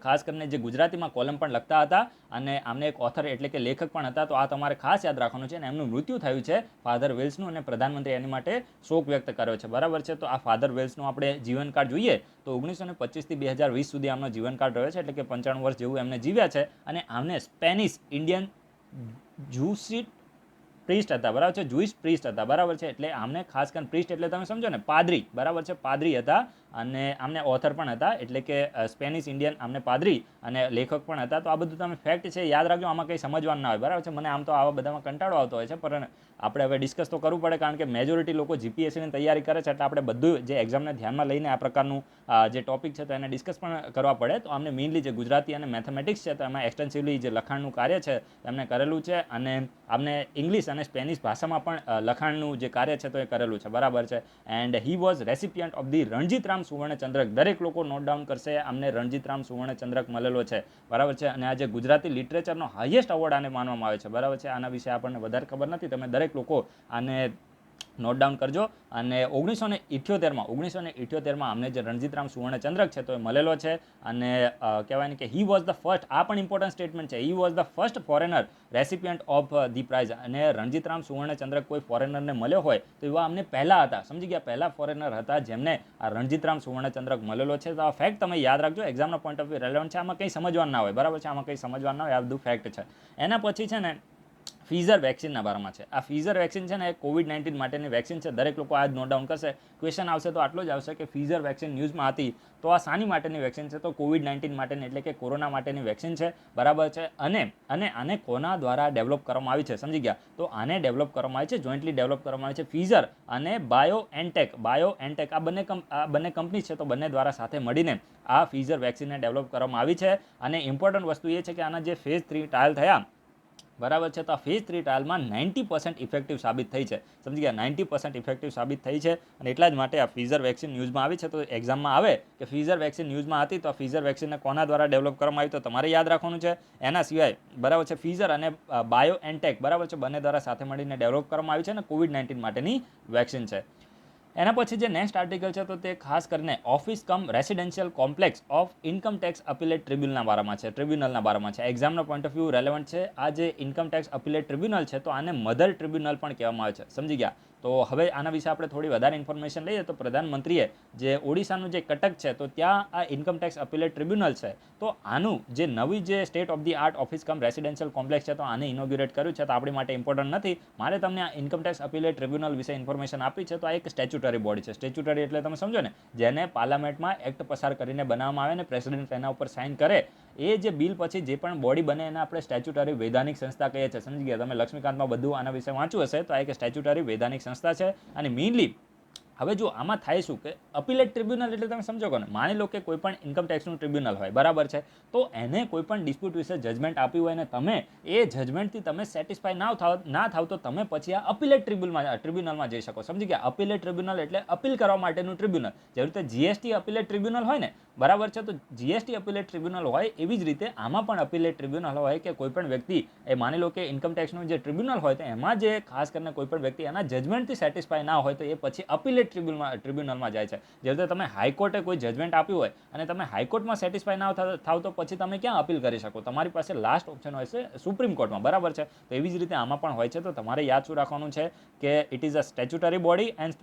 ખાસ કરીને જે ગુજરાતીમાં કોલમ પણ લખતા હતા અને આમને એક ઓથર એટલે કે લેખક પણ હતા. તો આ તમારે ખાસ યાદ રાખવાનું છે. અને એમનું મૃત્યુ થયું છે ફાધર વેલ્સનું અને પ્રધાનમંત્રી એની માટે શોક વ્યક્ત કર્યો છે, બરાબર છે. તો આ ફાધર વેલ્સનું આપણે જીવનકાળ જોઈએ તો 1925થી 2020 સુધી આમનો જીવનકાળ રહ્યો છે, એટલે કે 95 વર્ષ જેવું એમને જીવ્યા છે. અને આમને સ્પેનિશ ઇન્ડિયન જુસિટ પ્રિસ્ટ હતા, બરાબર છે, જુઇશ પ્રિસ્ટ હતા, બરાબર છે. એટલે આમને ખાસ કરીને પ્રિસ્ટ એટલે તમે સમજો ને પાદરી, બરાબર છે, પાદરી હતા. અને આમને ઓથર પણ હતા, એટલે કે સ્પેનિશ ઇન્ડિયન આમને પાદરી અને લેખક પણ હતા. તો આ બધું તમે ફેક્ટ છે યાદ રાખજો, આમાં કંઈ સમજવાનું ના હોય, બરાબર છે. મને આમ તો આવા બધામાં કંટાળો આવતો હોય છે, પણ આપણે હવે ડિસ્કસ તો કરવું પડે, કારણ કે મેજોરિટી લોકો જીપીએસસીની તૈયારી કરે છે, એટલે આપણે બધું જે એક્ઝામને ધ્યાનમાં લઈને આ પ્રકારનું જે ટોપિક છે તો એને ડિસ્કસ પણ કરવા પડે. તો આમને મેઇનલી જે ગુજરાતી અને મેથેમેટિક્સ છે તો એમાં એક્સટેન્સિવલી જે લખાણનું કાર્ય છે એમને કરેલું છે, અને આમને ઇંગ્લિશ અને સ્પેનિશ ભાષામાં પણ લખાણનું જે કાર્ય છે તો એ કરેલું છે, બરાબર છે. And he was recipient of the Ranjitram Suvarnachandrak. દરેક લોકો નોટ ડાઉન કરશે, આમને રણજીતરામ સુવર્ણચંદ્રક મળેલો છે, બરાબર છે. અને આ જે ગુજરાતી લિટરેચરનો હાઈએસ્ટ એવોર્ડ આને માનવામાં આવે છે, બરાબર છે. આના વિશે આપણને વધારે ખબર નથી, તમે દરેક લોકો આને નોટ ડાઉન કરજો. અને 1978માં અમને જે રણજીતરામ સુવર્ણચંદ્રક છે તો એ મળેલો છે. અને કહેવાય ને કે હી વોઝ ધ ફર્સ્ટ, આ પણ ઇમ્પોર્ટન્ટ સ્ટેટમેન્ટ છે, he was the first foreigner recipient of the prize. અને રણજીતરામ સુવર્ણચંદ્રક કોઈ ફોરેનરને મળ્યો હોય તો એવા અમને પહેલા હતા, સમજી ગયા, પહેલા ફોરેનર હતા જેમને આ રણજીતરામ સુવર્ણચંદ્રક મળેલો છે. તો આ ફેક્ટ તમે યાદ રાખજો, એક્ઝામના પોઈન્ટ ઓફ વ્યૂ રેલેવન્ટ છે, આમાં કંઈ સમજવાનું ના હોય, બરાબર છે, આમાં કંઈ સમજવાનું ના હોય, આ બધું ફેક્ટ છે. એના પછી છે ને ફીઝર વેક્સિનના બારામાં છે. આ ફીઝર વેક્સિન છે ને એ કોવિડ-19 માટેની વેક્સિન છે, દરેક લોકો આ જ નોટ ડાઉન કરશે. ક્વેશ્ચન આવશે તો આટલો જ આવશે કે ફીઝર વેક્સિન ન્યૂઝમાં હતી, તો આ શાની માટેની વેક્સિન છે? તો કોવિડ-19 માટેની, એટલે કે કોરોના માટેની વેક્સિન છે, બરાબર છે. અને આને કોના દ્વારા ડેવલપ કરવામાં આવી છે, સમજી ગયા? તો આને ડેવલપ કરવામાં આવી છે, જોઈન્ટલી ડેવલપ કરવામાં આવી છે ફીઝર અને બાયોએનટેક. આ બંને કંપની છે, તો બંને દ્વારા સાથે મળીને આ ફીઝર વેક્સિનને ડેવલપ કરવામાં આવી છે. અને ઇમ્પોર્ટન્ટ વસ્તુ એ છે કે આના જે ફેઝ 3 ટ્રાયલ થયા, બરાબર છે, તો આ ફેઝ 3 ટ્રાયલમાં 90% ઇફેક્ટિવ સાબિત થઈ છે, સમજી ગયા, 90% ઇફેક્ટિવ સાબિત થઈ છે. અને એટલા જ માટે આ ફીઝર વેક્સિન ન્યૂઝમાં આવી છે. તો એક્ઝામમાં આવે કે ફીઝર વેક્સિન ન્યૂઝમાં હતી, તો આ ફીઝર વેક્સિનને કોના દ્વારા ડેવલપ કરવામાં આવી, તો તમારે યાદ રાખવાનું છે. એના સિવાય, બરાબર છે, ફીઝર અને બાયોએનટેક, બરાબર છે, બંને દ્વારા સાથે મળીને ડેવલપ કરવામાં આવી છે, અને કોવિડ-19 માટેની વેક્સિન છે. એના પછી જે નેક્સ્ટ આર્ટિકલ છે તો તે ખાસ કરીને office cum residential complex of income tax appellate ટ્રિબ્યુનલના બારામાં છે, એક્ઝામના પોઈન્ટ ઓફ વ્યૂ રેલેવન્ટ છે. આ જે ઇન્કમ ટેક્સ અપીલેટ ટ્રિબ્યુનલ છે તો આને મધર ટ્રિબ્યુનલ પણ કહેવામાં આવે છે, સમજી ગયા? તો હવે આના વિશે આપણે થોડી વધારે ઇન્ફોર્મેશન લઈએ. તો પ્રધાનમંત્રીએ જે ઓડિશાનું જે કટક છે તો ત્યાં આ ઇન્કમ ટેક્સ અપીલેટ ટ્રિબ્યુનલ છે, તો આનું જે નવી જે state of the art office cum residential complex છે તો આને ઇનોગ્યુરેટ કર્યું છે. તો આપણી માટે ઇમ્પોર્ટન્ટ નથી, મારે તમને આ ઇન્કમ ટેક્સ અપીલેટ ટ્રિબ્યુનલ વિશે ઇન્ફોર્મેશન આપી છે. તો આ એક સ્ટેચ્યુટરી બોડી છે. સ્ટેચ્યુટરી એટલે તમે સમજો ને, જેને પાર્લામેન્ટમાં એક્ટ પસાર કરીને બનાવવામાં આવે ને પ્રેસિડેન્ટ એના ઉપર સાઇન કરે, એ જે બિલ પછી જે પણ બોડી બને એને આપણે સ્ટેચ્યુટરી વૈધાનિક સંસ્થા કહીએ છીએ, સમજી ગયા? તમે લક્ષ્મીકાંતમાં બધું આના વિશે વાંચ્યું હશે. તો આ એક સ્ટેચ્યુટરી વૈધાનિક સંસ્થા છે. અને મેઇનલી હવે જો આમાં થાય શું કે અપીલેટ ટ્રિબ્યુનલ એટલે તમે સમજો ને, માની લો કે કોઈ પણ ઇન્કમ ટેક્સનું ટ્રિબ્યુનલ હોય, બરાબર છે, તો એને કોઈ પણ ડિસ્પ્યુટ વિશે જજમેન્ટ આપ્યું હોય ને તમે એ જજમેન્ટથી તમે સેટિસ્ફાય ના થાવ તો તમે પછી આ અપીલેટ ટ્રિબ્યુનલમાં જઈ શકો, સમજી ગયા? અપીલેટ ટ્રિબ્યુનલ એટલે અપીલ કરવા માટેનું ટ્રિબ્યુનલ. જેવી રીતે જીએસટી અપીલેટ ટ્રિબ્યુનલ હોય ને, બરાબર છે, તો જીએસટી અપીલેટ ટ્રિબ્યુનલ હોય એવી જ રીતે આમાં પણ અપીલેટ ટ્રિબ્યુનલ હોય કે કોઈ પણ વ્યક્તિ એ માની લો કે ઇન્કમ ટેક્સનું જે ટ્રિબ્યુનલ હોય તો એમાં જે ખાસ કરીને કોઈ પણ વ્યક્તિ એના જજમેન્ટથી સેટિસ્ફાય ના હોય તો એ પછી અપીલેટ ટ્રિબ્યુનલમાં જાય છે. જેવી રીતે તમે હાઈકોર્ટે કોઈ જજમેન્ટ આપ્યું હોય અને તમે હાઈકોર્ટમાં સેટિસ્ફાય ના થાવ તો પછી તમે ક્યાં અપીલ કરી શકો? તમારી પાસે લાસ્ટ ઓપ્શન હોય છે સુપ્રીમ કોર્ટમાં, બરાબર છે. તો એવી જ રીતે આમાં પણ હોય છે. તો તમારે યાદ શું રાખવાનું છે કે it is a statutory body and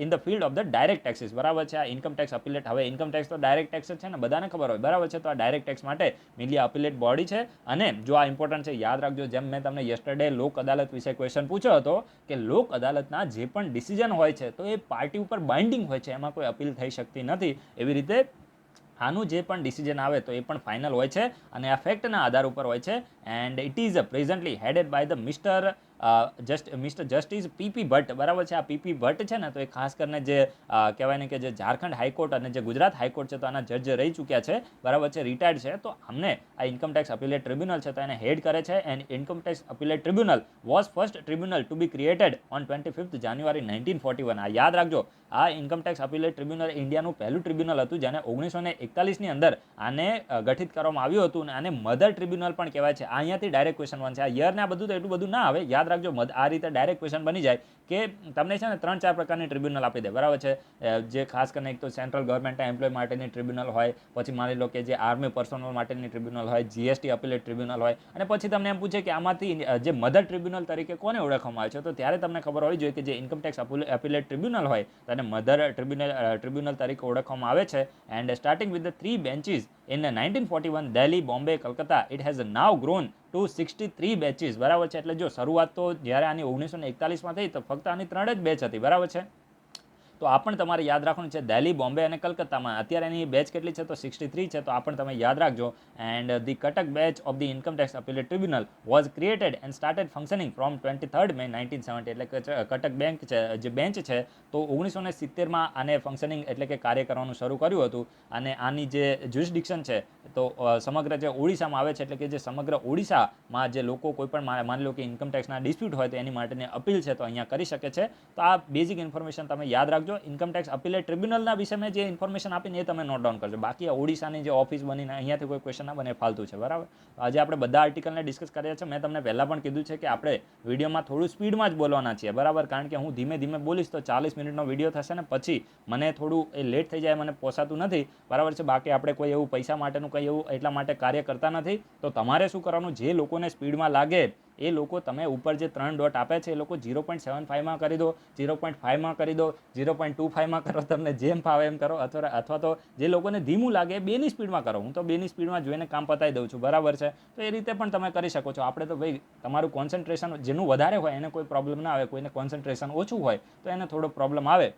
in the field of the direct taxes, બરાબર છે. આ ઇન્કમ ટેક્સ અપીલેટ, હવે ઇન્કમ ટેક્સ તો ડાયરેક્ટ ટેક્સ છે ને, બધાને ખબર હોય, બરાબર છે. તો આ ડાયરેક્ટ ટેક્સ માટે મેઇનલી અપીલેટ બોડી છે. અને જો આ ઇમ્પોર્ટન્ટ છે, યાદ રાખજો, જેમ મેં તમને યસ્ટરડે લોક અદાલત વિશે ક્વેશ્ચન પૂછ્યો હતો કે લોક અદાલતના જે પણ ડિસિઝન હોય છે તો એ પાર્ટી ઉપર બાઇન્ડિંગ હોય છે, એમાં કોઈ અપીલ થઈ શકતી નથી. એવી રીતે આનું જે પણ ડિસિઝન આવે તો એ પણ ફાઇનલ હોય છે અને આ ફેક્ટના આધાર ઉપર હોય છે. And it is presently headed by the Mister Justice PP Bhatt, બરાબર છે. આ પીપી ભટ્ટ છે ને તો એ ખાસ કરીને જે કહેવાય ને કે જે ઝારખંડ હાઈકોર્ટ અને જે ગુજરાત હાઈકોર્ટ છે તો આના જજ રહી ચૂક્યા છે, બરાબર છે, રિટાયર્ડ છે. તો અમને આ ઇન્કમ ટેક્સ અપીલેટ ટ્રિબ્યુનલ છે તો એને હેડ કરે છે. And income tax appellate tribunal was first tribunal to be created on 25th January 1941. આ યાદ રાખજો, આ ઇન્કમ ટેક્સ અપીલેટ ટ્રિબ્યુનલ ઇન્ડિયાનું પહેલું ટ્રિબ્યુનલ હતું જેને 1941ની અંદર આને ગઠિત કરવામાં આવ્યું હતું. અને આને મધર ટ્રિબ્યુનલ પણ કહેવાય છે. અહીંયાથી ડાયરેક્ટ ક્વેશ્ચન બનશે. આ યર ને આ બધું તો એટલું બધું ના આવે, યાદ રાખજો. આ રીતે ડાયરેક્ટ ક્વેશ્ચન બની જાય કે તમને છે ને 3-4 પ્રકારની ટ્રિબ્યુનલ આપી દે, બરાબર છે. જે ખાસ કરીને એક તો સેન્ટ્રલ ગવર્મેન્ટના એમ્પ્લોય માટેની ટ્રિબ્યુનલ હોય, પછી માની લો કે જે આર્મી પર્સનલ માટેની ટ્રિબ્યુનલ હોય, જીએસટી અપીલેટ ટ્રિબ્યુનલ હોય, અને પછી તમને એમ પૂછે કે આમાંથી જે મધર ટ્રિબ્યુનલ તરીકે કોને ઓળખવામાં આવે છે, તો ત્યારે તમને ખબર હોવી જોઈએ કે જે ઇન્કમ ટેક્સ અપીલેટ ટ્રિબ્યુનલ હોય તેને મધર ટ્રિબ્યુનલ તરીકે ઓળખવામાં આવે છે. And starting with the 3 benches in 1941 Delhi, Bombay, Kolkata, it has now grown to 63 benches, બરાબર છે. એટલે જો શરૂઆત તો જ્યારે આની 1941માં થઈ તો ફક્ત આની 3 જ બેચ હતી, બરાબર છે. તો આ પણ તમારે યાદ રાખવાનું છે. દિલ્હી, બોમ્બે અને કલકત્તામાં અત્યારે એની બેચ કેટલી છે તો 63 છે. તો આ પણ તમે યાદ રાખજો. And the Cuttack bench of the income tax appellate tribunal was created and started functioning from 23rd May 1970. એટલે કે કટક બેંક છે જે બેન્ચ છે તો 1970માં આને ફંક્શનિંગ એટલે કે કાર્ય કરવાનું શરૂ કર્યું હતું. અને આની જે જ્યુરિસ્ડિક્શન છે તો સમગ્ર જે ઓડિશામાં આવે છે, એટલે કે જે સમગ્ર ઓડિશામાં જે લોકો કોઈ પણ માની લો કે ઇન્કમ ટેક્સના ડિસ્પ્યુટ હોય તો એની માટેની અપીલ છે તો અહીંયા કરી શકે છે. તો આ બેઝિક ઇન્ફોર્મેશન તમે યાદ રાખજો. ઇન્કમ ટેક્સ અપીલેટ ટ્રિબ્યુનલના વિશે મેં જે ઇન્ફોર્મેશન આપીને એ તમે નોટ ડાઉન કરજો. બાકી ઓડિશાની જે ઓફિસ બનીને અહીંયાથી કોઈ ક્વેશ્ચન ના બને, ફાલતુ છે, બરાબર. આજે આપણે બધા આર્ટિકલને ડિસ્કસ કર્યા છે. મેં તમને પહેલાં પણ કીધું છે કે આપણે વિડીયોમાં થોડું સ્પીડમાં જ બોલવાના છીએ, બરાબર. કારણ કે હું ધીમે ધીમે બોલીશ તો 40 મિનિટનો વિડીયો થશે ને પછી મને થોડું એ લેટ થઈ જાય, મને પોસાતું નથી, બરાબર છે. બાકી આપણે કોઈ એવું પૈસા માટેનું કંઈ એવું એટલા માટે કાર્ય કરતા નથી. તો તમારે શું કરવાનું, જે લોકોને સ્પીડમાં લાગે એ લોકો તમે ઉપર જે 3 ડોટ આપે છે એ લોકો 0.75માં કરી દો, 0.5માં કરી દો, 0.25માં કરો, તમને જેમ ફાવે એમ કરો. અથવા તો જે લોકોને ધીમું લાગે એ 2ની સ્પીડમાં કરો. હું તો 2ની સ્પીડમાં જોઈને કામ પતાવી દઉં છું, બરાબર છે. તો એ રીતે પણ તમે કરી શકો છો. આપણે તો ભાઈ તમારું કોન્સન્ટ્રેશન જેનું વધારે હોય એને કોઈ પ્રોબ્લેમ ના આવે, કોઈને કોન્સન્ટ્રેશન ઓછું હોય તો એને થોડો પ્રોબ્લેમ આવે.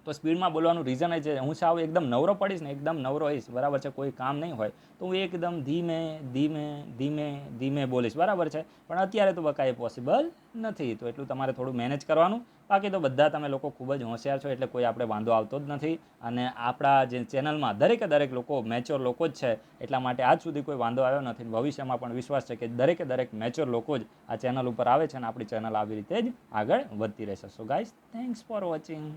તો સ્પીડમાં બોલવાનું રીઝન એ છે હું સાવ એકદમ નવરો પડીશ ને, એકદમ નવરો હોઈશ, બરાબર છે, કોઈ કામ નહીં હોય તો હું એકદમ ધીમે ધીમે ધીમે ધીમે બોલીશ, બરાબર છે. પણ અત્યારે તો બકાય પોસિબલ નથી. તો એટલું તમારે થોડું મેનેજ કરવાનું. બાકી તો બધા તમે લોકો ખૂબ જ હોશિયાર છો એટલે કોઈ આપણે વાંધો આવતો જ નથી. અને આપણા જે ચેનલમાં દરેક લોકો મેચ્યોર લોકો જ છે, એટલા માટે આજ સુધી કોઈ વાંધો આવ્યો નથી. ભવિષ્યમાં પણ વિશ્વાસ છે કે દરેક મેચ્યોર લોકો જ આ ચેનલ ઉપર આવે છે અને આપણી ચેનલ આવી રીતે જ આગળ વધતી રહેશે. So guys, thanks for watching.